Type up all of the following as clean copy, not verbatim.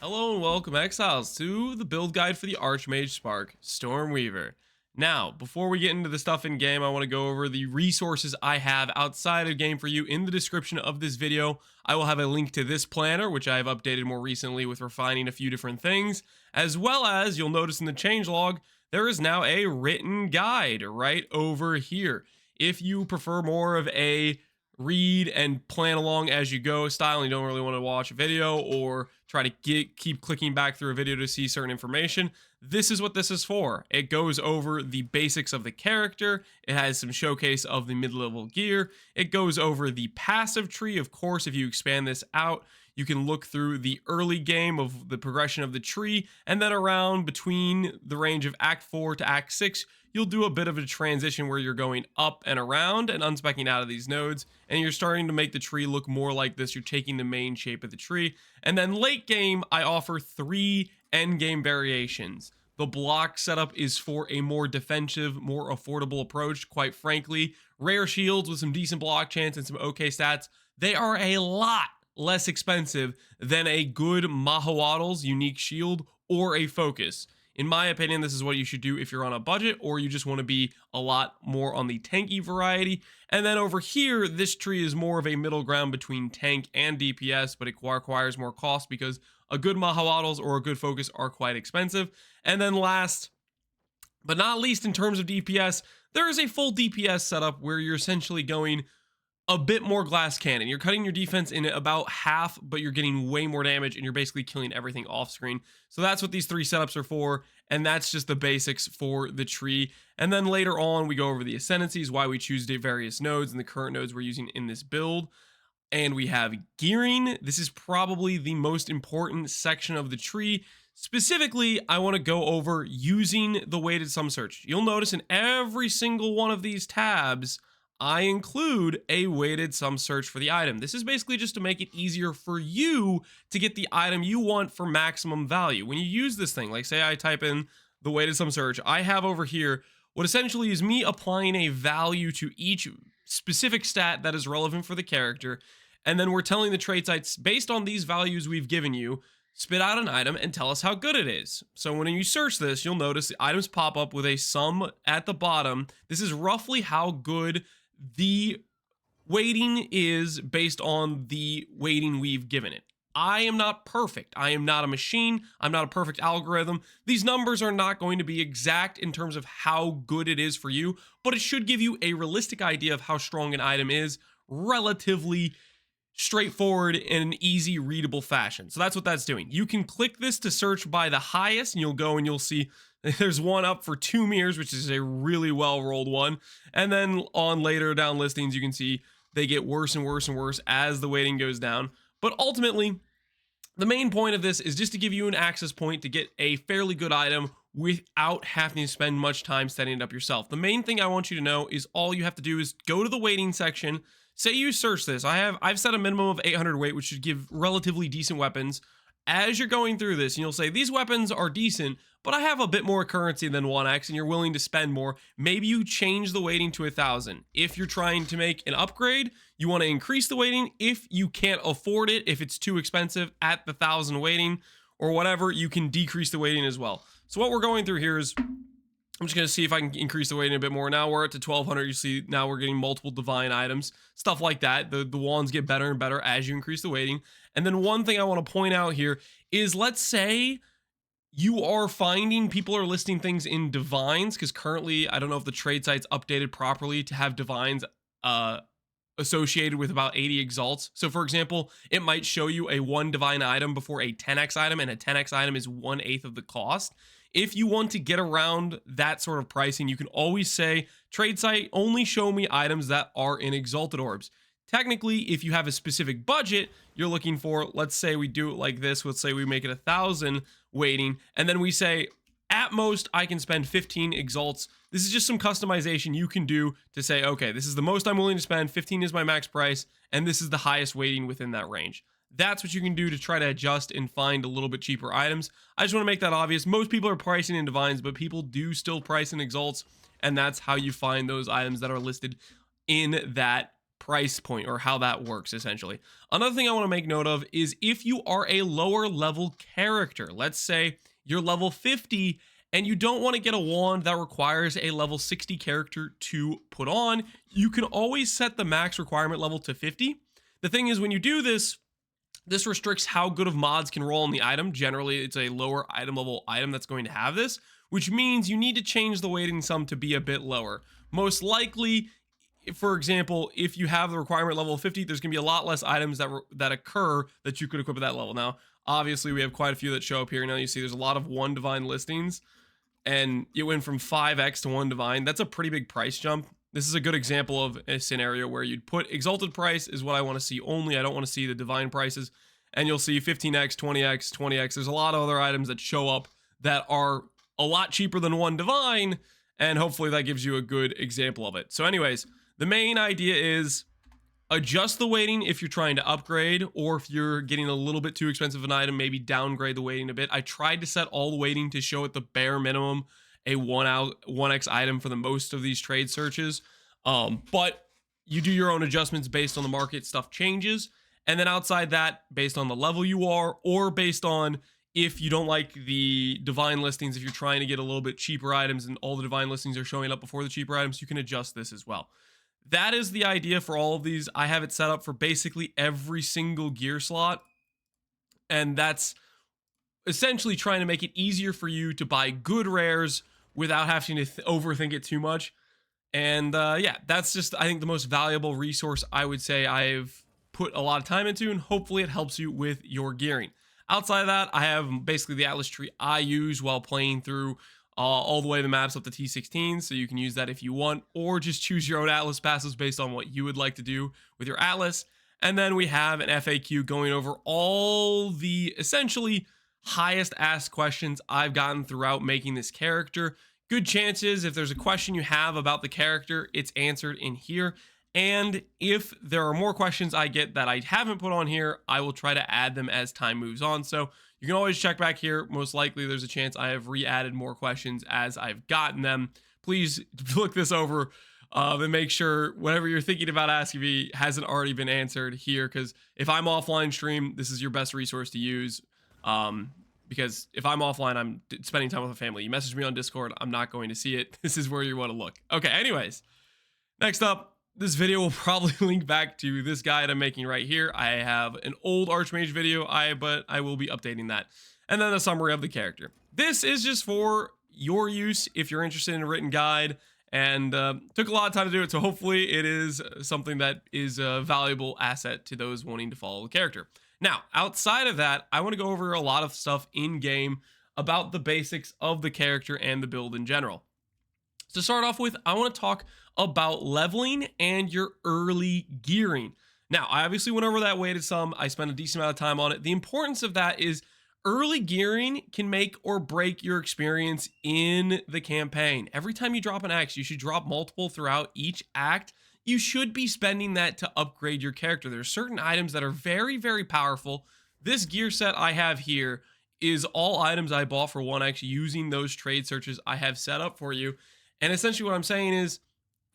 Hello and welcome, Exiles, to the build guide for the Archmage Spark Stormweaver. Now, before we get into the stuff in game, I want to go over the resources I have outside of game for you. In the description of this video, I will have a link to this planner, which I have updated more recently with refining a few different things, as well as you'll notice in the changelog, there is now a written guide right over here. If you prefer more of a read and plan along as you go style and you don't really want to watch a video or try to keep clicking back through a video to see certain information, this is what this is for. It goes over the basics of the character. It has some showcase of the mid-level gear. It goes over the passive tree. Of course, if you expand this out, you can look through the early game of the progression of the tree, and then around between the range of Act 4 to Act 6, you'll do a bit of a transition where you're going up and around and unspecking out of these nodes, and you're starting to make the tree look more like this. You're taking the main shape of the tree. And then late game, I offer 3 endgame variations. The block setup is for a more defensive, more affordable approach. Quite frankly, rare shields with some decent block chance and some okay stats, they are a lot less expensive than a good Mahawaddle's unique shield or a focus. In my opinion, this is what you should do if you're on a budget or you just want to be a lot more on the tanky variety. And then over here, this tree is more of a middle ground between tank and DPS, but it requires more cost because a good Mahawaddles or a good focus are quite expensive. And then last but not least, in terms of DPS, there is a full DPS setup where you're essentially going a bit more glass cannon. You're cutting your defense in about half, but you're getting way more damage and you're basically killing everything off screen. So that's what these 3 setups are for, and that's just the basics for the tree. And then later on, we go over the ascendancies, why we choose the various nodes and the current nodes we're using in this build. And we have gearing. This is probably the most important section of the tree. Specifically, I want to go over using the weighted sum search. You'll notice in every single one of these tabs, I include a weighted sum search for the item. This is basically just to make it easier for you to get the item you want for maximum value. When you use this thing, like say I type in the weighted sum search, I have over here what essentially is me applying a value to each specific stat that is relevant for the character. And then we're telling the trait sites, based on these values we've given you, spit out an item and tell us how good it is. So when you search this, you'll notice the items pop up with a sum at the bottom. This is roughly how good the weighting is based on the weighting we've given it. I am not perfect. I am not a machine. I'm not a perfect algorithm. These numbers are not going to be exact in terms of how good it is for you, but it should give you a realistic idea of how strong an item is, relatively straightforward in an easy readable fashion. So that's what that's doing. You can click this to search by the highest, and you'll go and you'll see there's one up for 2 mirrors, which is a really well rolled one. And then on later down listings, you can see they get worse and worse and worse as the weighting goes down. But ultimately, the main point of this is just to give you an access point to get a fairly good item without having to spend much time setting it up yourself. The main thing I want you to know is all you have to do is go to the weighting section. Say you search this. I've set a minimum of 800 weight, which should give relatively decent weapons. As you're going through this, and you'll say, these weapons are decent, but I have a bit more currency than 1x, and you're willing to spend more. Maybe you change the weighting to 1,000. If you're trying to make an upgrade, you want to increase the weighting. If you can't afford it, if it's too expensive at the 1,000 weighting or whatever, you can decrease the weighting as well. So what we're going through here is, I'm just going to see if I can increase the weighting a bit more. Now we're at to 1,200. You see, now we're getting multiple divine items, stuff like that. The wands get better and better as you increase the weighting. And then one thing I want to point out here is, let's say you are finding people are listing things in divines, because currently, I don't know if the trade site's updated properly to have divines associated with about 80 exalts. So for example, it might show you a 1 divine item before a 10x item, and a 10x item is 1/8 of the cost. If you want to get around that sort of pricing, you can always say, trade site, only show me items that are in exalted orbs. Technically, if you have a specific budget, you're looking for, let's say we do it like this. Let's say we make it 1,000 weighting, and then we say, at most, I can spend 15 exalts. This is just some customization you can do to say, okay, this is the most I'm willing to spend. 15 is my max price, and this is the highest weighting within that range. That's what you can do to try to adjust and find a little bit cheaper items. I just want to make that obvious. Most people are pricing in divines, but people do still price in exalts, and that's how you find those items that are listed in that price point or how that works essentially. Another thing I want to make note of is if you are a lower level character, let's say you're level 50 and you don't want to get a wand that requires a level 60 character to put on, you can always set the max requirement level to 50. The thing is, when you do this, this restricts how good of mods can roll on the item. Generally, it's a lower item level item that's going to have this, which means you need to change the weighting some to be a bit lower. Most likely, for example, if you have the requirement level of 50, there's going to be a lot less items that occur that you could equip at that level. Now, obviously, we have quite a few that show up here. Now you see there's a lot of 1 divine listings, and it went from 5x to 1 divine. That's a pretty big price jump. This is a good example of a scenario where you'd put exalted price is what I want to see only. I don't want to see the divine prices. And you'll see 15x, 20x, 20x. There's a lot of other items that show up that are a lot cheaper than 1 divine. And hopefully that gives you a good example of it. So anyways, the main idea is adjust the weighting if you're trying to upgrade, or if you're getting a little bit too expensive an item, maybe downgrade the weighting a bit. I tried to set all the weighting to show at the bare minimum a 1x item for the most of these trade searches. But you do your own adjustments based on the market, stuff changes. And then outside that, based on the level you are, or based on if you don't like the divine listings, if you're trying to get a little bit cheaper items and all the divine listings are showing up before the cheaper items, you can adjust this as well. That is the idea for all of these. I have it set up for basically every single gear slot. And that's essentially trying to make it easier for you to buy good rares without having to overthink it too much. And yeah, that's just, I think, the most valuable resource I would say I've put a lot of time into, and hopefully it helps you with your gearing. Outside of that, I have basically the Atlas tree I use while playing through all the way the maps up to T16, so you can use that if you want, or just choose your own Atlas passes based on what you would like to do with your Atlas. And then we have an FAQ going over all the essentially highest asked questions I've gotten throughout making this character. Good chances if there's a question you have about the character, it's answered in here. And if there are more questions I get that I haven't put on here, I will try to add them as time moves on. So you can always check back here. Most likely there's a chance I have re-added more questions as I've gotten them. Please look this over and make sure whatever you're thinking about asking me hasn't already been answered here. Because if I'm offline stream, this is your best resource to use. Because if I'm offline, I'm spending time with my family. You message me on Discord, I'm not going to see it. This is where you want to look. Okay, anyways. Next up, this video will probably link back to this guide I'm making right here. I have an old Archmage video, but I will be updating that. And then a summary of the character. This is just for your use if you're interested in a written guide, and took a lot of time to do it, so hopefully it is something that is a valuable asset to those wanting to follow the character. Now, outside of that, I want to go over a lot of stuff in-game about the basics of the character and the build in general. To start off with, I want to talk about leveling and your early gearing. Now, I obviously went over that weighted some. I spent a decent amount of time on it. The importance of that is early gearing can make or break your experience in the campaign. Every time you drop an axe, you should drop multiple throughout each act. You should be spending that to upgrade your character. There are certain items that are very, very powerful. This gear set I have here is all items I bought for 1x using those trade searches I have set up for you. And essentially what I'm saying is,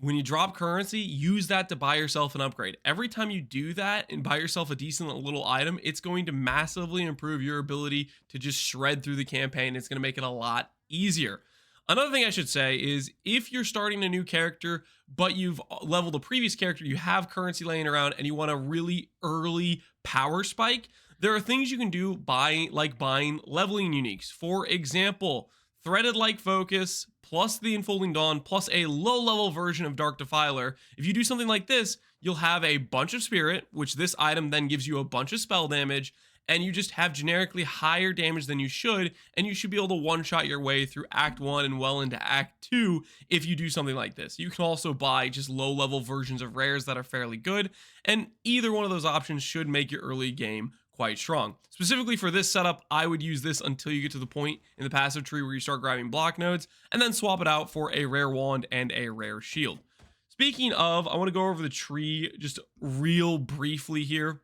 when you drop currency, use that to buy yourself an upgrade. Every time you do that and buy yourself a decent little item, it's going to massively improve your ability to just shred through the campaign. It's going to make it a lot easier. Another thing I should say is, if you're starting a new character, but you've leveled a previous character, you have currency laying around, and you want a really early power spike, there are things you can do like buying leveling uniques. For example, Threaded Like Focus, plus the Enfolding Dawn, plus a low-level version of Dark Defiler. If you do something like this, you'll have a bunch of Spirit, which this item then gives you a bunch of spell damage, and you just have generically higher damage than you should, and you should be able to one-shot your way through Act 1 and well into Act 2 if you do something like this. You can also buy just low-level versions of rares that are fairly good, and either one of those options should make your early game quite strong. Specifically for this setup, I would use this until you get to the point in the passive tree where you start grabbing block nodes, and then swap it out for a rare wand and a rare shield. Speaking of, I want to go over the tree just real briefly here.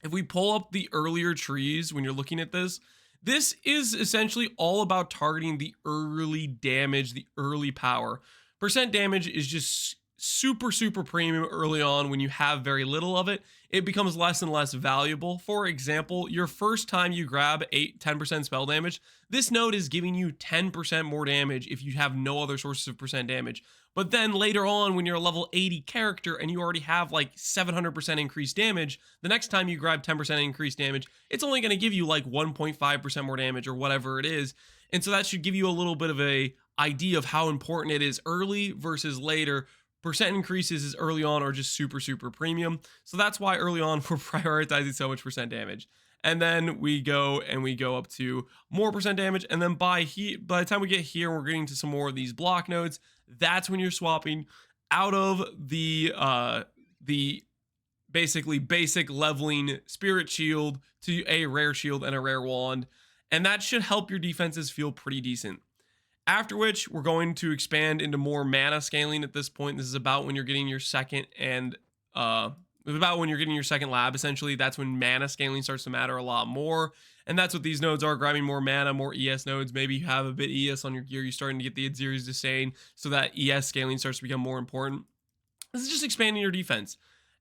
If we pull up the earlier trees when you're looking at this, this is essentially all about targeting the early damage, the early power. Percent damage is just super premium early on. When you have very little of it, it becomes less and less valuable. For example, your first time you grab 10% spell damage, this node is giving you 10% more damage if you have no other sources of percent damage. But then later on, when you're a level 80 character and you already have like 700% increased damage, the next time you grab 10% increased damage, it's only going to give you like 1.5% more damage or whatever it is. And so that should give you a little bit of a idea of how important it is early versus later. Percent increases is early on are just super premium. So that's why early on we're prioritizing so much percent damage. And then we go up to more percent damage. And then by the time we get here, we're getting to some more of these block nodes. That's when you're swapping out of the basically basic leveling spirit shield to a rare shield and a rare wand. And that should help your defenses feel pretty decent. After which, we're going to expand into more mana scaling at this point. This is about when you're getting your second lab, essentially. That's when mana scaling starts to matter a lot more. And that's what these nodes are, grabbing more mana, more ES nodes. Maybe you have a bit ES on your gear, you're starting to get the Adziri's Disdain, so that ES scaling starts to become more important. This is just expanding your defense.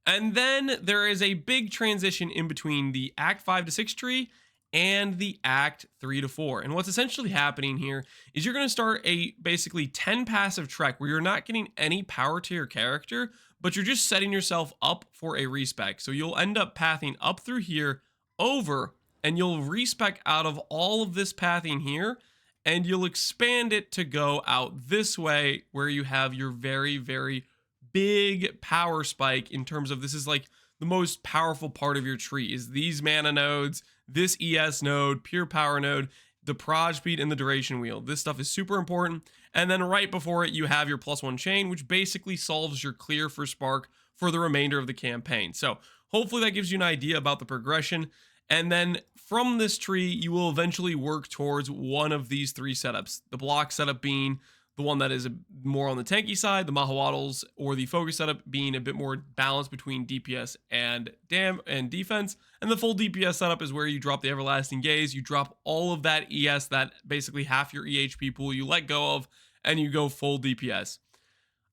And then there is a big transition in between the Act 5 to 6 tree and the Act 3 to 4. And what's essentially happening here is you're going to start a basically 10 passive trek where you're not getting any power to your character, but you're just setting yourself up for a respec. So you'll end up pathing up through here, over, and you'll respec out of all of this pathing here, and you'll expand it to go out this way where you have your very big power spike in terms of, this is like the most powerful part of your tree, is these mana nodes, this ES node, pure power node, the proj speed, and the duration wheel. This stuff is super important. And then right before it, you have your +1 chain, which basically solves your clear for spark for the remainder of the campaign. So hopefully that gives you an idea about the progression. And then from this tree, you will eventually work towards one of these three setups. The block setup being the one that is more on the tanky side, the Mahawaddles or the focus setup being a bit more balanced between DPS and defense. And the full DPS setup is where you drop the Everlasting Gaze, you drop all of that ES, that basically half your EHP pool you let go of, and you go full DPS.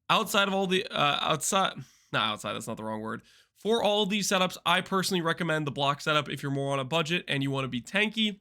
Outside of all the, that's not the wrong word. For all of these setups, I personally recommend the block setup if you're more on a budget and you want to be tanky,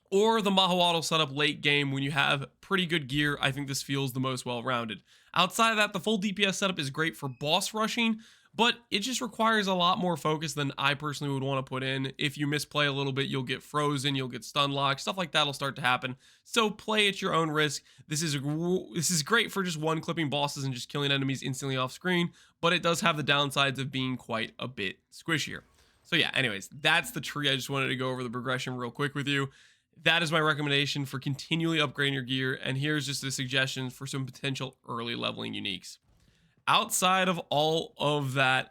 or the Mahawaddle setup late game when you have pretty good gear. I think this feels the most well-rounded. Outside of that, the full DPS setup is great for boss rushing, but it just requires a lot more focus than I personally would want to put in. If you misplay a little bit, you'll get frozen, you'll get stun locked, stuff like that will start to happen. So play at your own risk. This is great for just one-clipping bosses and just killing enemies instantly off screen, but it does have the downsides of being quite a bit squishier. So yeah, anyways, that's the tree. I just wanted to go over the progression real quick with you. That is my recommendation for continually upgrading your gear, and here's just a suggestion for some potential early leveling uniques. Outside of all of that,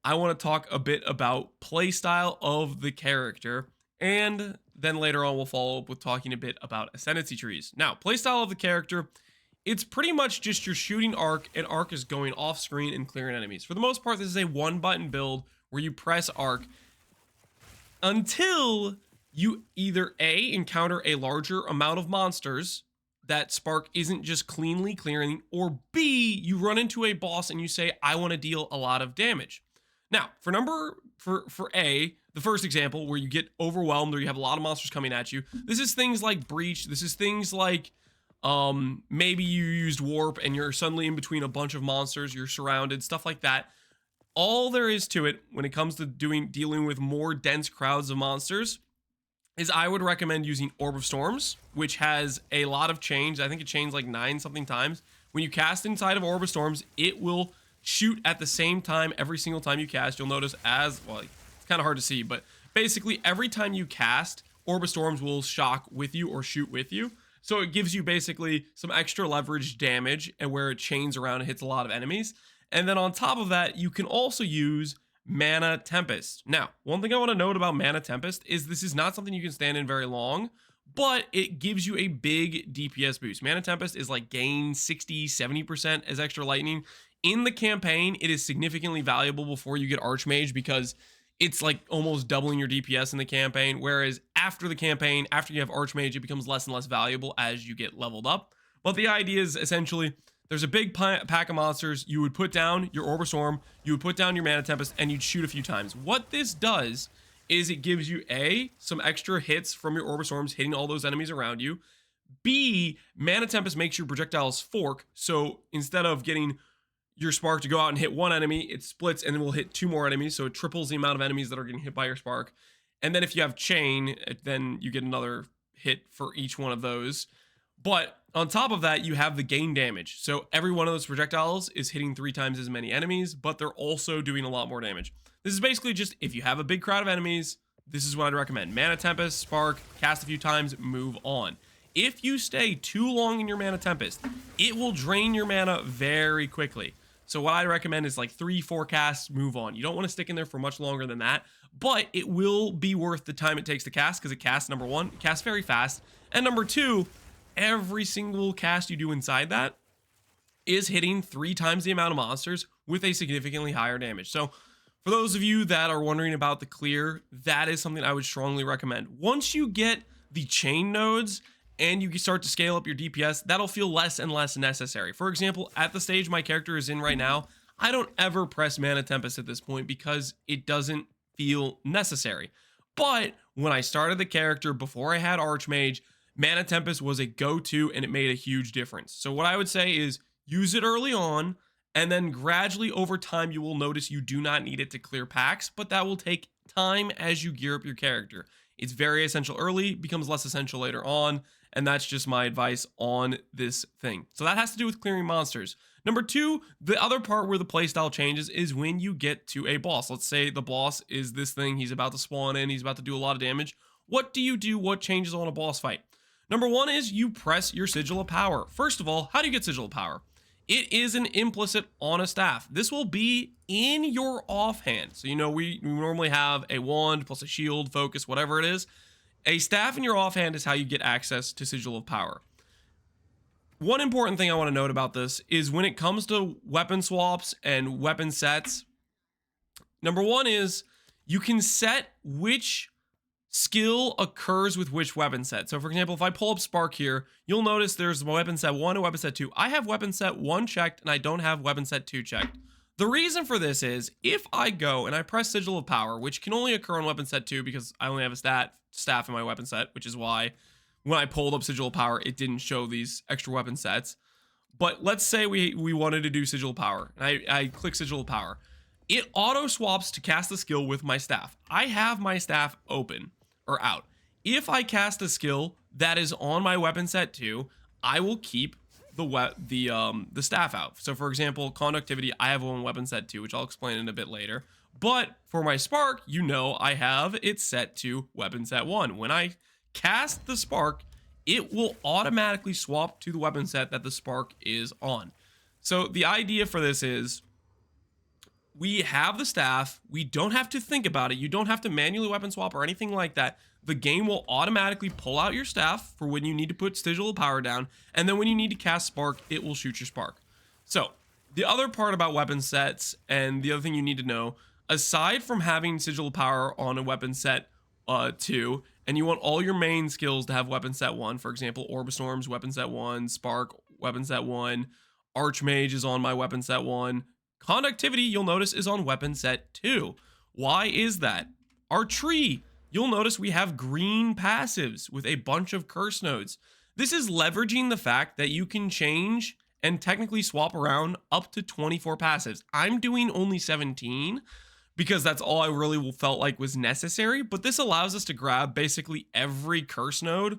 I want to talk a bit about playstyle of the character, and then later on we'll follow up with talking a bit about Ascendancy trees. Now, playstyle of the character, it's pretty much just your shooting arc, and arc is going off screen and clearing enemies. For the most part, this is a one-button build where you press arc until you either A, encounter a larger amount of monsters that spark isn't just cleanly clearing, or B, you run into a boss and you say, I want to deal a lot of damage. Now, for A, the first example where you get overwhelmed or you have a lot of monsters coming at you, this is things like Breach, this is things like maybe you used Warp and you're suddenly in between a bunch of monsters, you're surrounded, stuff like that. All there is to it when it comes to dealing with more dense crowds of monsters is I would recommend using Orb of Storms, which has a lot of chains. I think it chains like 9 something times. When you cast inside of Orb of Storms, it will shoot at the same time every single time you cast. You'll notice it's kind of hard to see, but basically every time you cast, Orb of Storms will shock with you or shoot with you. So it gives you basically some extra leverage damage, and where it chains around and hits a lot of enemies. And then on top of that, you can also use Mana Tempest. Now, one thing I want to note about Mana Tempest is this is not something you can stand in very long, but it gives you a big DPS boost. Mana Tempest is like gain 60-70% as extra lightning. In the campaign, it is significantly valuable before you get Archmage because it's like almost doubling your DPS in the campaign, whereas after the campaign, after you have Archmage, it becomes less and less valuable as you get leveled up. But the idea is essentially there's a big pack of monsters. You would put down your Orb of Storm, you would put down your Mana Tempest, and you'd shoot a few times. What this does is it gives you A, some extra hits from your Orb of Storms hitting all those enemies around you. B, Mana Tempest makes your projectiles fork, so instead of getting your spark to go out and hit one enemy, it splits and then will hit 2 more enemies, so it triples the amount of enemies that are getting hit by your spark. And then if you have chain, then you get another hit for each one of those. But on top of that, you have the gain damage. So every one of those projectiles is hitting 3 times as many enemies, but they're also doing a lot more damage. This is basically just, if you have a big crowd of enemies, this is what I'd recommend. Mana Tempest, Spark, cast a few times, move on. If you stay too long in your Mana Tempest, it will drain your mana very quickly. So what I recommend is like 3-4 casts, move on. You don't want to stick in there for much longer than that, but it will be worth the time it takes to cast, because it casts, number 1, it casts very fast, and number 2, every single cast you do inside that is hitting 3 times the amount of monsters with a significantly higher damage. So for those of you that are wondering about the clear, that is something I would strongly recommend. Once you get the chain nodes and you start to scale up your DPS, that'll feel less and less necessary. For example, at the stage my character is in right now, I don't ever press Mana Tempest at this point because it doesn't feel necessary. But when I started the character before I had Archmage, Mana Tempest was a go-to and it made a huge difference. So what I would say is use it early on, and then gradually over time you will notice you do not need it to clear packs, but that will take time as you gear up your character. It's very essential early, becomes less essential later on, and that's just my advice on this thing. So that has to do with clearing monsters. Number 2, the other part where the playstyle changes is when you get to a boss. Let's say the boss is this thing, he's about to spawn in, he's about to do a lot of damage. What do you do? What changes on a boss fight? Number 1 is you press your Sigil of Power. First of all, how do you get Sigil of Power? It is an implicit on a staff. This will be in your offhand. So, you know, we normally have a wand plus a shield, focus, whatever it is. A staff in your offhand is how you get access to Sigil of Power. One important thing I want to note about this is when it comes to weapon swaps and weapon sets, number 1 is you can set which skill occurs with which weapon set. So for example, if I pull up Spark here, you'll notice there's weapon set 1 and weapon set 2. I have weapon set 1 checked and I don't have weapon set 2 checked. The reason for this is if I go and I press Sigil of Power, which can only occur on weapon set 2 because I only have a staff in my weapon set, which is why when I pulled up Sigil of Power, it didn't show these extra weapon sets. But let's say we wanted to do Sigil of Power, and I click Sigil of Power. It auto swaps to cast the skill with my staff. I have my staff open or out. If I cast a skill that is on my weapon set 2, I will keep the staff out. So for example, conductivity, I have one weapon set 2, which I'll explain in a bit later. But for my spark, you know, I have it set to weapon set 1. When I cast the spark, it will automatically swap to the weapon set that the spark is on. So the idea for this is we have the staff. We don't have to think about it. You don't have to manually weapon swap or anything like that. The game will automatically pull out your staff for when you need to put Sigil of Power down. And then when you need to cast Spark, it will shoot your Spark. So the other part about weapon sets and the other thing you need to know, aside from having Sigil of Power on a weapon set 2, and you want all your main skills to have weapon set 1, for example, Orb of Storms, weapon set 1, Spark, weapon set 1, Archmage is on my weapon set 1, Conductivity, you'll notice, is on weapon set 2. Why is that? Our tree, you'll notice we have green passives with a bunch of curse nodes. This is leveraging the fact that you can change and technically swap around up to 24 passives. I'm doing only 17 because that's all I really felt like was necessary, but this allows us to grab basically every curse node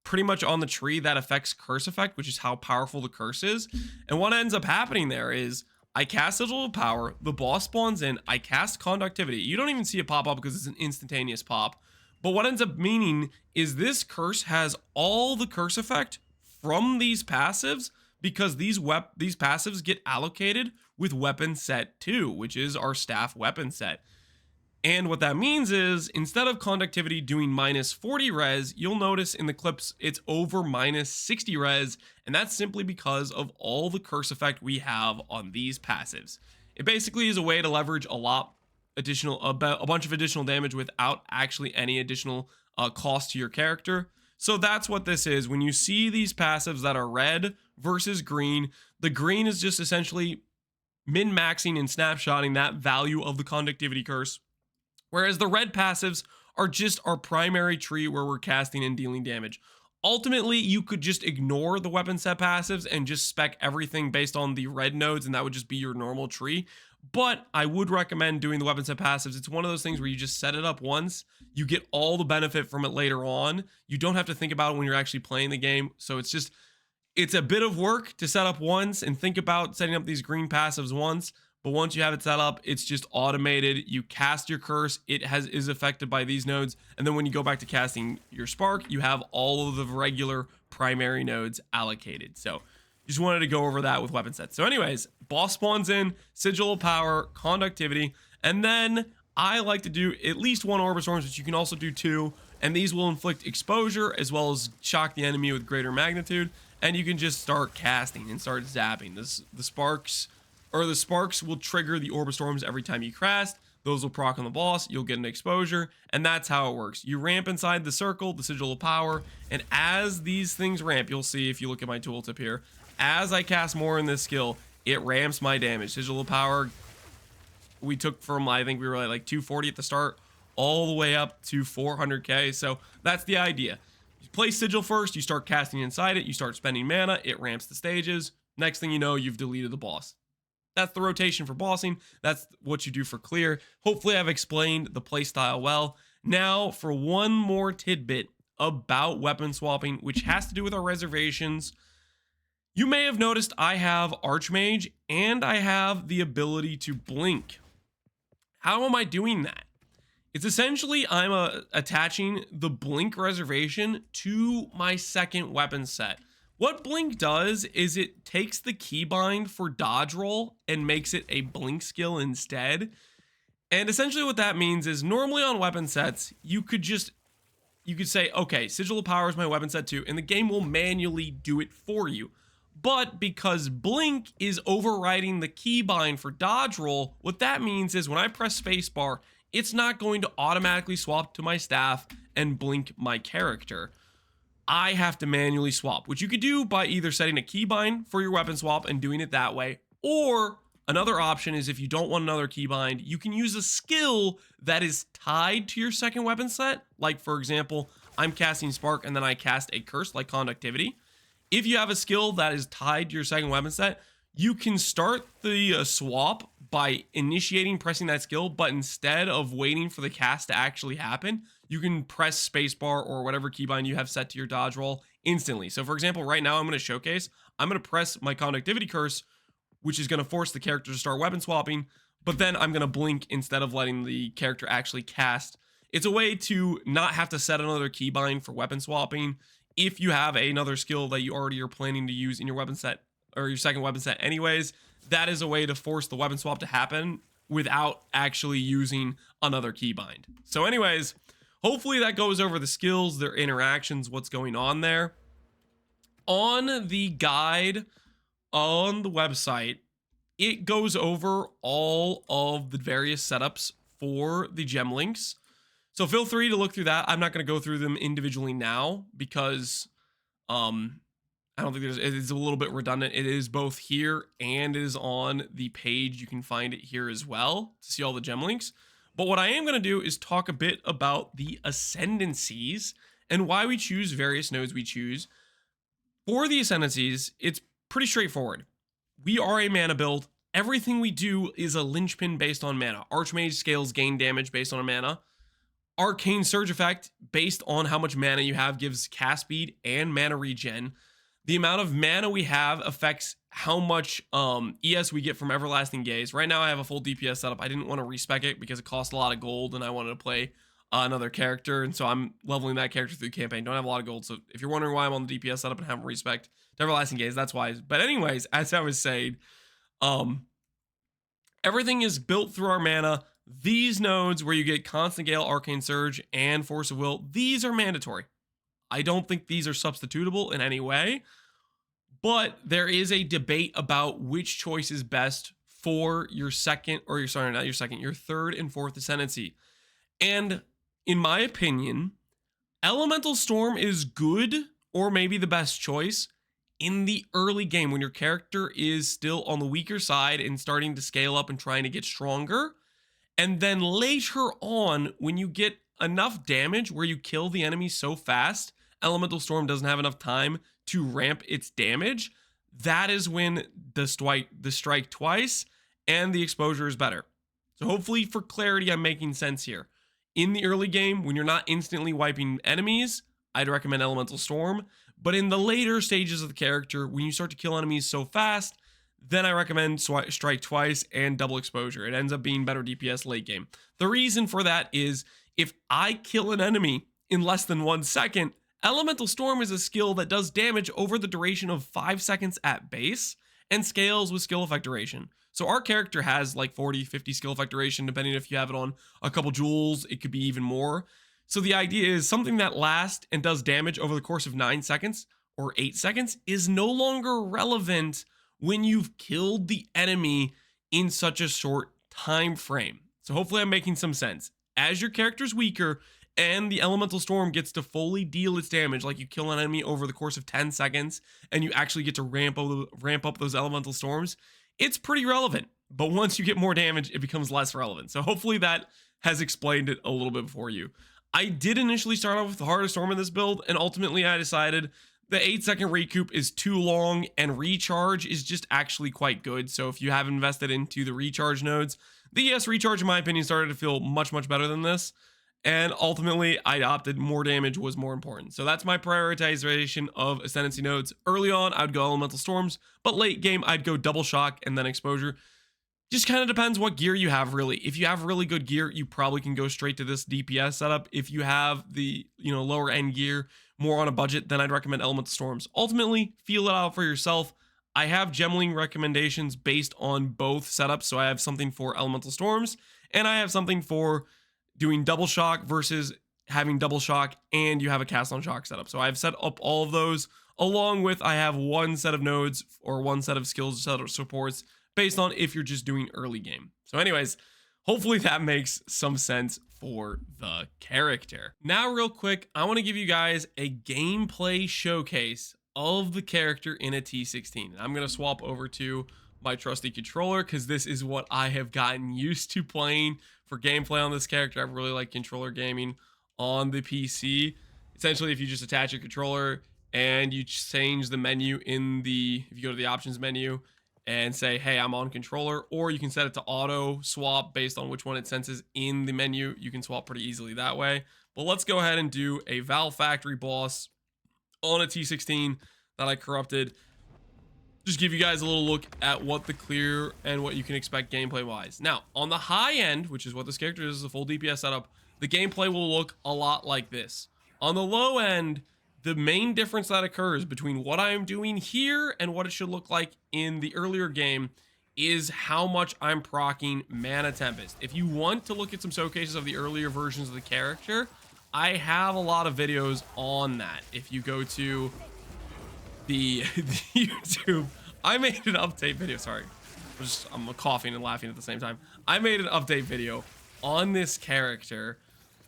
pretty much on the tree that affects curse effect, which is how powerful the curse is. And what ends up happening there is I cast Sigil of Power, the boss spawns in, I cast Conductivity. You don't even see it pop up because it's an instantaneous pop. But what ends up meaning is this curse has all the curse effect from these passives because these passives get allocated with weapon set 2, which is our staff weapon set. And what that means is instead of Conductivity doing minus 40 res, you'll notice in the clips it's over minus 60 res, and that's simply because of all the curse effect we have on these passives. It basically is a way to leverage a bunch of additional damage without actually any additional cost to your character. So that's what this is. When you see these passives that are red versus green, The green is just essentially min-maxing and snapshotting that value of the conductivity curse, whereas the red passives are just our primary tree where we're casting and dealing damage. Ultimately, you could just ignore the weapon set passives and just spec everything based on the red nodes, and that would just be your normal tree. But I would recommend doing the weapon set passives. It's one of those things where you just set it up once, you get all the benefit from it later on. You don't have to think about it when you're actually playing the game. So it's a bit of work to set up once and think about setting up these green passives once. But once you have it set up, it's just automated. You cast your curse, is affected by these nodes, and then when you go back to casting your spark, you have all of the regular primary nodes allocated. So just wanted to go over that with weapon sets. So anyways, boss spawns in, sigil of power, conductivity, and then I like to do at least one orb of storms, but you can also do two, and these will inflict exposure as well as shock the enemy with greater magnitude, and you can just start casting and start zapping. The sparks will trigger the orb of storms every time you cast. Those will proc on the boss, you'll get an exposure, and that's how it works. You ramp inside the circle, the sigil of power, and as these things ramp, you'll see if you look at my tooltip here, as I cast more in this skill, it ramps my damage. Sigil of power, we took from, I think we were like 240 at the start, all the way up to 400k, so that's the idea. You play sigil first, you start casting inside it, you start spending mana, it ramps the stages, next thing you know, you've deleted the boss. That's the rotation for bossing. That's what you do for clear. Hopefully I've explained the playstyle well. Now for one more tidbit about weapon swapping, which has to do with our reservations. You may have noticed I have Archmage and I have the ability to blink. How am I doing that? It's essentially I'm attaching the blink reservation to my second weapon set. What blink does is it takes the keybind for dodge roll and makes it a blink skill instead. And essentially what that means is normally on weapon sets, you could say, okay, sigil of power is my weapon set too, and the game will manually do it for you. But because blink is overriding the keybind for dodge roll, what that means is when I press spacebar, it's not going to automatically swap to my staff and blink my character. I have to manually swap, which you could do by either setting a keybind for your weapon swap and doing it that way, or another option is if you don't want another keybind, you can use a skill that is tied to your second weapon set. Like for example, I'm casting Spark and then I cast a curse like Conductivity. If you have a skill that is tied to your second weapon set, you can start the swap by pressing that skill, but instead of waiting for the cast to actually happen, you can press spacebar or whatever keybind you have set to your dodge roll instantly. So for example, right now I'm going to showcase, I'm going to press my Conductivity curse, which is going to force the character to start weapon swapping, but then I'm going to blink instead of letting the character actually cast. It's a way to not have to set another keybind for weapon swapping. If you have another skill that you already are planning to use in your weapon set or your second weapon set anyways, that is a way to force the weapon swap to happen without actually using another keybind. So anyways, hopefully that goes over the skills, their interactions, what's going on there. On the guide on the website, it goes over all of the various setups for the gem links. So feel free to look through that. I'm not going to go through them individually now because I don't think it's a little bit redundant. It is both here and it is on the page. You can find it here as well to see all the gem links. But what I am going to do is talk a bit about the ascendancies and why we choose various nodes we choose. For the ascendancies, it's pretty straightforward. We are a mana build. Everything we do is a linchpin based on mana. Archmage scales gain damage based on a mana. Arcane Surge effect, based on how much mana you have, gives cast speed and mana regen. The amount of mana we have affects how much ES we get from Everlasting Gaze. Right now I have a full DPS setup. I didn't want to respec it because it cost a lot of gold and I wanted to play another character. And so I'm leveling that character through the campaign. Don't have a lot of gold. So if you're wondering why I'm on the DPS setup and haven't respec to Everlasting Gaze, that's why. But anyways, as I was saying, everything is built through our mana. These nodes where you get Constant Gale, Arcane Surge, and Force of Will, these are mandatory. I don't think these are substitutable in any way, but there is a debate about which choice is best for your second, or your, sorry, not your second, your third and fourth ascendancy. And in my opinion, Elemental Storm is good, or maybe the best choice, in the early game when your character is still on the weaker side and starting to scale up and trying to get stronger. And then later on, when you get enough damage where you kill the enemy so fast, Elemental Storm doesn't have enough time to ramp its damage. That is when the strike twice and the exposure is better. So hopefully for clarity, I'm making sense here. In the early game, when you're not instantly wiping enemies, I'd recommend Elemental Storm. But in the later stages of the character, when you start to kill enemies so fast, then I recommend strike twice and double exposure. It ends up being better DPS late game. The reason for that is if I kill an enemy in less than 1 second, Elemental Storm is a skill that does damage over the duration of 5 seconds at base and scales with skill effect duration. So our character has like 40, 50 skill effect duration, depending if you have it on a couple joules, it could be even more. So the idea is something that lasts and does damage over the course of 9 seconds or 8 seconds is no longer relevant when you've killed the enemy in such a short time frame. So hopefully I'm making some sense. As your character's weaker and the Elemental Storm gets to fully deal its damage, like you kill an enemy over the course of 10 seconds and you actually get to ramp up those Elemental Storms, it's pretty relevant. But once you get more damage, it becomes less relevant. So hopefully that has explained it a little bit for you. I did initially start off with the hardest storm in this build, and ultimately I decided the 8-second recoup is too long and recharge is just actually quite good. So if you have invested into the recharge nodes, the ES recharge in my opinion started to feel much better than this. And ultimately I opted more damage was more important. So that's my prioritization of Ascendancy nodes. Early on I'd go Elemental Storms, but late game I'd go double shock and then exposure. Just kind of depends what gear you have, really. If you have really good gear, you probably can go straight to this DPS setup. If you have the, lower end gear, more on a budget, then I'd recommend Elemental Storms. Ultimately, feel it out for yourself. I have gemling recommendations based on both setups. So I have something for Elemental Storms, and I have something for doing double shock versus having double shock and you have a cast on shock setup. So I've set up all of those, along with I have one set of nodes or one set of skills set of supports based on if you're just doing early game. So anyways, hopefully that makes some sense for the character. Now real quick, I want to give you guys a gameplay showcase of the character in a T16. I'm going to swap over to my trusty controller because this is what I have gotten used to playing for gameplay on this character. I really like controller gaming on the PC. Essentially, if you just attach your controller and you change the menu if you go to the options menu and say, hey, I'm on controller, or you can set it to auto swap based on which one it senses in the menu. You can swap pretty easily that way. But let's go ahead and do a Val Factory boss on a T16 that I corrupted. Just give you guys a little look at what the clear and what you can expect gameplay wise. Now, on the high end, which is what this character is a full DPS setup, the gameplay will look a lot like this. On the low end, the main difference that occurs between what I'm doing here and what it should look like in the earlier game is how much I'm proccing Mana Tempest. If you want to look at some showcases of the earlier versions of the character, I have a lot of videos on that. If you go to the YouTube, I made an update video. Sorry, I'm coughing and laughing at the same time. I made an update video on this character.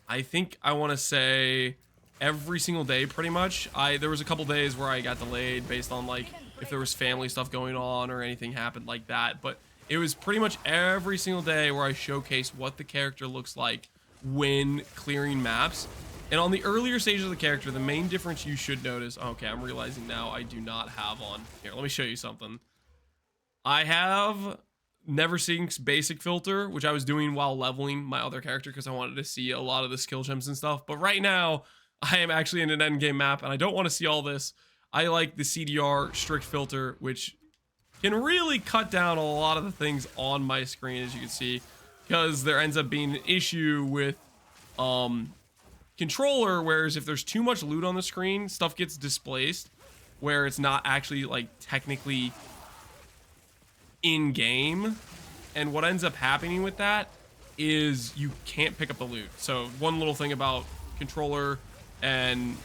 I think I want to say every single day pretty much. There was a couple days where I got delayed based on like if there was family stuff going on or anything happened like that, but it was pretty much every single day where I showcase what the character looks like when clearing maps. And on the earlier stages of the character, the main difference you should notice, okay, I'm realizing now I do not have on here. Let me show you something. I have Never Sinks basic filter, which I was doing while leveling my other character because I wanted to see a lot of the skill gems and stuff. But right now I am actually in an endgame map and I don't want to see all this. I like the CDR strict filter, which can really cut down a lot of the things on my screen, as you can see, because there ends up being an issue with controller, whereas if there's too much loot on the screen, stuff gets displaced where it's not actually like technically in game. And what ends up happening with that is you can't pick up the loot. So one little thing about controller, and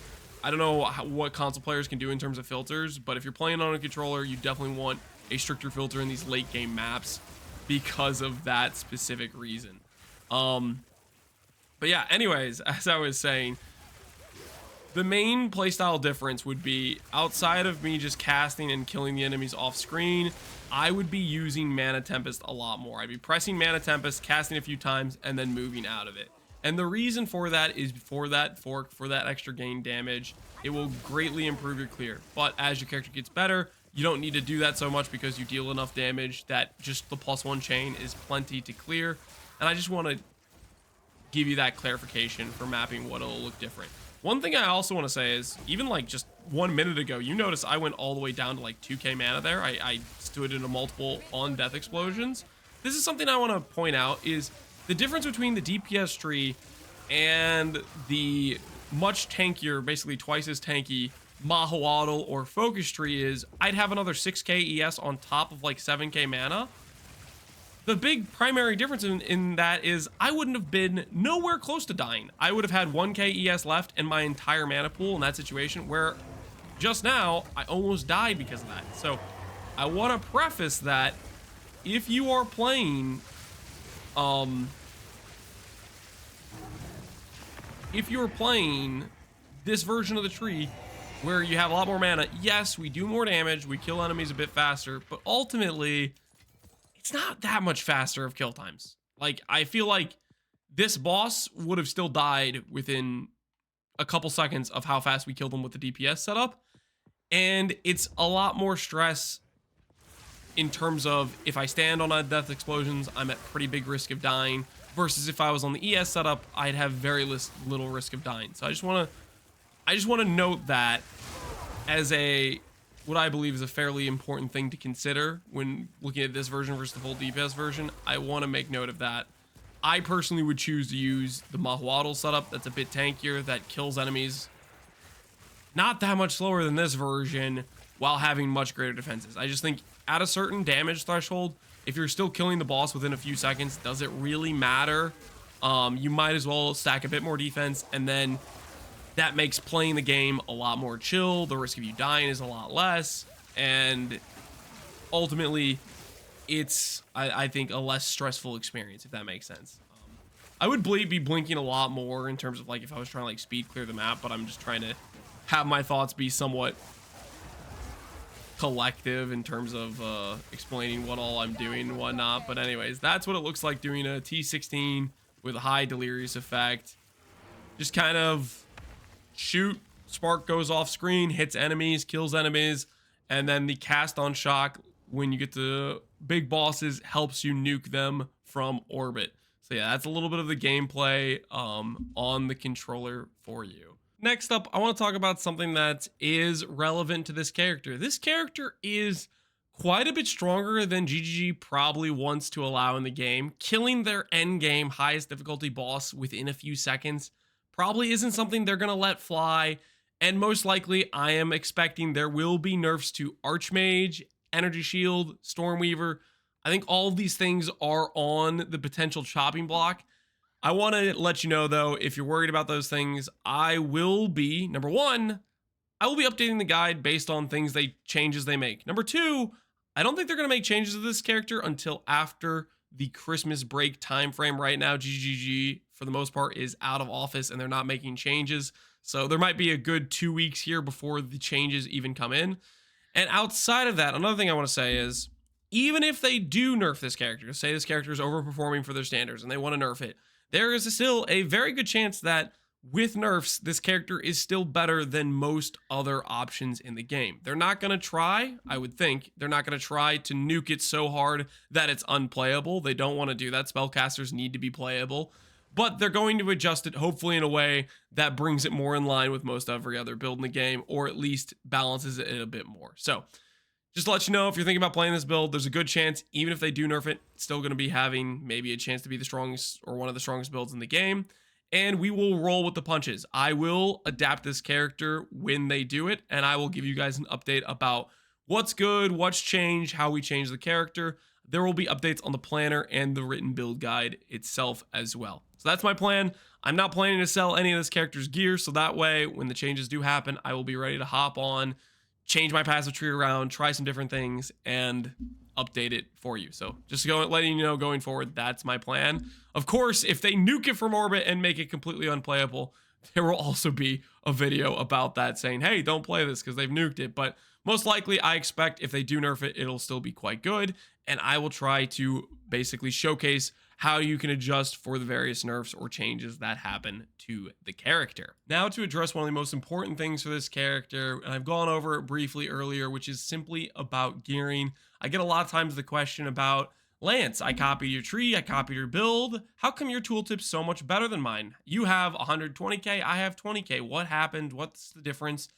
I don't know what console players can do in terms of filters, but if you're playing on a controller, you definitely want a stricter filter in these late game maps because of that specific reason. But yeah, anyways, as I was saying, The main playstyle difference would be outside of me just casting and killing the enemies off screen, I would be using Mana Tempest a lot more. I'd be pressing Mana Tempest, casting a few times, and then moving out of it. And the reason for that is for that fork, for that extra gain damage, it will greatly improve your clear. But as your character gets better, you don't need to do that so much because you deal enough damage that just the +1 chain is plenty to clear. And I just want to give you that clarification for mapping what it'll look different. One thing I also want to say is, even like just 1 minute ago, you notice I went all the way down to like 2k mana there. I stood into multiple on death explosions. This is something I want to point out is the difference between the DPS tree and the much tankier, basically twice as tanky Mahawaddle or Focus tree is I'd have another 6k ES on top of like 7k mana. The big primary difference in that is I wouldn't have been nowhere close to dying. I would have had 1k ES left in my entire mana pool in that situation, where just now I almost died because of that. So I want to preface that if you are playing this version of the tree where you have a lot more mana, yes, we do more damage, we kill enemies a bit faster, but ultimately it's not that much faster of kill times. Like, I feel like this boss would have still died within a couple seconds of how fast we killed him with the DPS setup. And it's a lot more stress in terms of if I stand on a death explosions, I'm at pretty big risk of dying, versus if I was on the ES setup, I'd have very little risk of dying. So I just want to note that as what I believe is a fairly important thing to consider when looking at this version versus the full DPS version. I want to make note of that. I personally would choose to use the Mahawaddle setup that's a bit tankier, that kills enemies not that much slower than this version while having much greater defenses. I just think at a certain damage threshold, if you're still killing the boss within a few seconds, does it really matter? You might as well stack a bit more defense, and then that makes playing the game a lot more chill. The risk of you dying is a lot less, and ultimately it's, I think, a less stressful experience, if that makes sense. I would be blinking a lot more in terms of like if I was trying to like speed clear the map, but I'm just trying to have my thoughts be somewhat collective in terms of explaining what all I'm doing and whatnot. But anyways, that's what it looks like doing a T16 with a high delirious effect. Just kind of shoot, spark goes off screen, hits enemies, kills enemies, and then the cast on shock when you get to big bosses helps you nuke them from orbit. So yeah, that's a little bit of the gameplay on the controller for you. Next up, I want to talk about something that is relevant to this character. This character is quite a bit stronger than GGG probably wants to allow in the game. Killing their endgame highest difficulty boss within a few seconds probably isn't something they're going to let fly. And most likely, I am expecting there will be nerfs to Archmage, Energy Shield, Stormweaver. I think all of these things are on the potential chopping block. I want to let you know, though, if you're worried about those things, I will be, number one, I will be updating the guide based on changes they make. Number two, I don't think they're going to make changes to this character until after the Christmas break time frame. Right now, GGG, for the most part, is out of office and they're not making changes. So there might be a good 2 weeks here before the changes even come in. And outside of that, another thing I want to say is, even if they do nerf this character, say this character is overperforming for their standards and they want to nerf it, there is still a very good chance that with nerfs, this character is still better than most other options in the game. They're not going to try, I would think, they're not going to try to nuke it so hard that it's unplayable. They don't want to do that. Spellcasters need to be playable. But they're going to adjust it, hopefully in a way that brings it more in line with most every other build in the game, or at least balances it a bit more. So, just to let you know, if you're thinking about playing this build, there's a good chance, even if they do nerf it, it's still going to be having maybe a chance to be the strongest or one of the strongest builds in the game. And we will roll with the punches. I will adapt this character when they do it, and I will give you guys an update about what's good, what's changed, how we change the character. There will be updates on the planner and the written build guide itself as well. So that's my plan. I'm not planning to sell any of this character's gear, so that way, when the changes do happen, I will be ready to hop on, change my passive tree around, try some different things, and update it for you. So just letting you know going forward, that's my plan. Of course, if they nuke it from orbit and make it completely unplayable, there will also be a video about that saying, hey, don't play this because they've nuked it. But most likely, I expect if they do nerf it, it'll still be quite good. And I will try to basically showcase how you can adjust for the various nerfs or changes that happen to the character. Now, to address one of the most important things for this character, and I've gone over it briefly earlier, which is simply about gearing. I get a lot of times the question about, Lance, I copied your tree, I copied your build. How come your tooltip's so much better than mine? You have 120k, I have 20k. What happened? What's the difference?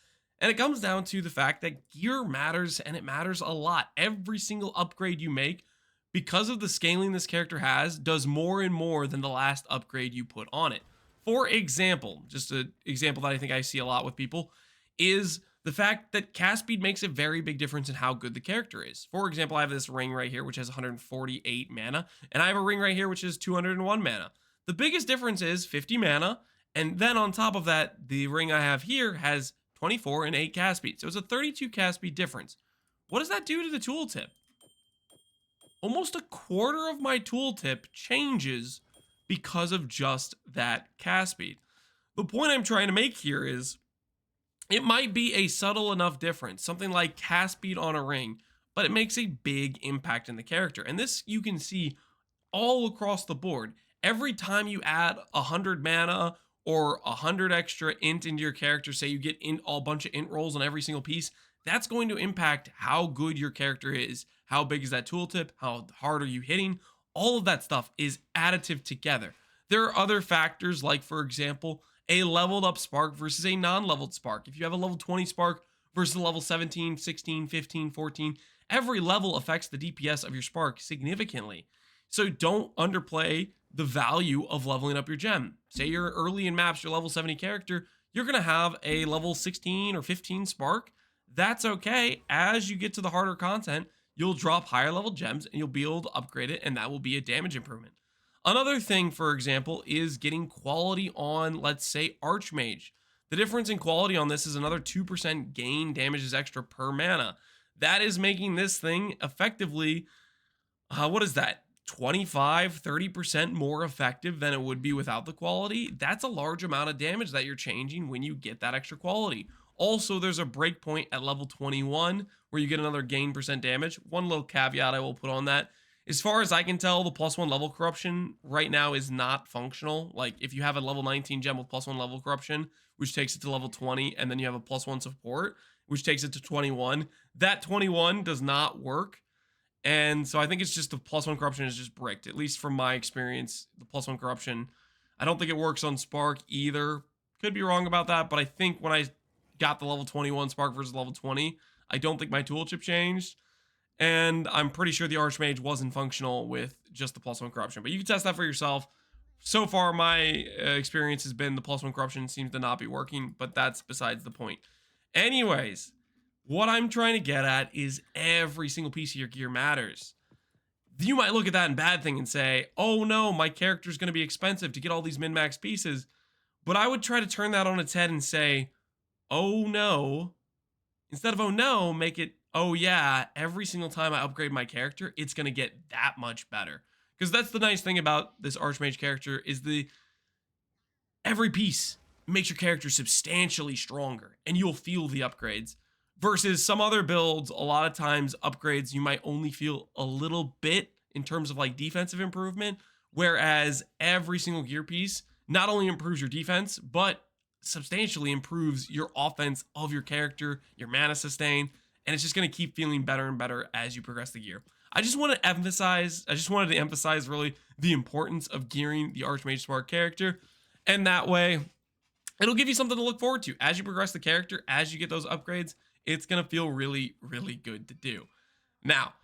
And it comes down to the fact that gear matters, and it matters a lot. Every single upgrade you make, because of the scaling this character has, does more and more than the last upgrade you put on it. For example, just an example that I think I see a lot with people is the fact that cast speed makes a very big difference in how good the character is. For example, I have this ring right here, which has 148 mana, and I have a ring right here, which is 201 mana. The biggest difference is 50 mana, and then on top of that, the ring I have here has 24 and 8 cast speed. So it's a 32 cast speed difference. What does that do to the tooltip? Almost a quarter of my tooltip changes because of just that cast speed. The point I'm trying to make here is, it might be a subtle enough difference, something like cast speed on a ring, but it makes a big impact in the character. And this you can see all across the board. Every time you add 100 mana or 100 extra int into your character, say you get in a bunch of int rolls on every single piece, that's going to impact how good your character is. How big is that tooltip? How hard are you hitting? All of that stuff is additive together. There are other factors like, for example, a leveled up spark versus a non-leveled spark. If you have a level 20 spark versus a level 17, 16, 15, 14, every level affects the DPS of your spark significantly. So don't underplay the value of leveling up your gem. Say you're early in maps, your level 70 character, you're going to have a level 16 or 15 spark. That's okay. As you get to the harder content, you'll drop higher level gems and you'll be able to upgrade it, and that will be a damage improvement. Another thing, for example, is getting quality on, let's say, Archmage. The difference in quality on this is another 2% gain damages extra per mana. That is making this thing effectively, what is that? 25, 30% more effective than it would be without the quality. That's a large amount of damage that you're changing when you get that extra quality. Also, there's a breakpoint at level 21 where you get another gain percent damage. One little caveat I will put on that. As far as I can tell, the +1 level corruption right now is not functional. Like, if you have a level 19 gem with +1 level corruption, which takes it to level 20, and then you have a +1 support, which takes it to 21, that 21 does not work. And so I think it's just the +1 corruption is just bricked. At least from my experience, the +1 corruption, I don't think it works on Spark either. Could be wrong about that, but I think when I got the level 21 Spark versus level 20, I don't think my tooltip changed. And I'm pretty sure the Archmage wasn't functional with just the +1 corruption. But you can test that for yourself. So far, my experience has been the +1 corruption seems to not be working, but that's besides the point. Anyways, what I'm trying to get at is every single piece of your gear matters. You might look at that in bad thing and say, oh no, my character's going to be expensive to get all these min-max pieces. But I would try to turn that on its head and say, oh no. Instead of oh no, make it, oh yeah, every single time I upgrade my character, it's going to get that much better. Because that's the nice thing about this Archmage character is every piece makes your character substantially stronger and you'll feel the upgrades. Versus some other builds, a lot of times upgrades, you might only feel a little bit in terms of like defensive improvement. Whereas every single gear piece not only improves your defense, but substantially improves your offense of your character, your mana sustain, and it's just going to keep feeling better and better as you progress the gear. I just wanted to emphasize really the importance of gearing the Archmage Spark character, and that way it'll give you something to look forward to as you progress the character, as you get those upgrades. It's going to feel really, really good to do. Now,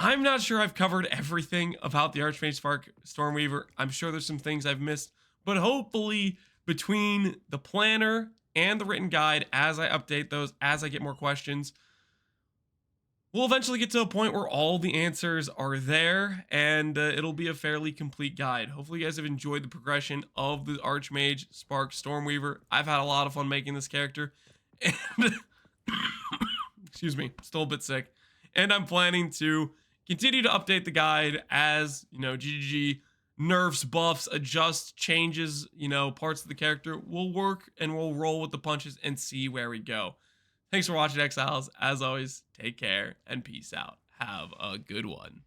I'm not sure I've covered everything about the Archmage Spark Stormweaver. I'm sure there's some things I've missed, but hopefully between the planner and the written guide, as I update those, as I get more questions, we'll eventually get to a point where all the answers are there, and it'll be a fairly complete guide. Hopefully you guys have enjoyed the progression of the Archmage Spark Stormweaver. I've had a lot of fun making this character, and excuse me, still a bit sick. And I'm planning to continue to update the guide as, GGG nerfs, buffs, adjusts, changes, parts of the character. We'll work and we'll roll with the punches and see where we go. Thanks for watching, Exiles. As always, take care and peace out. Have a good one.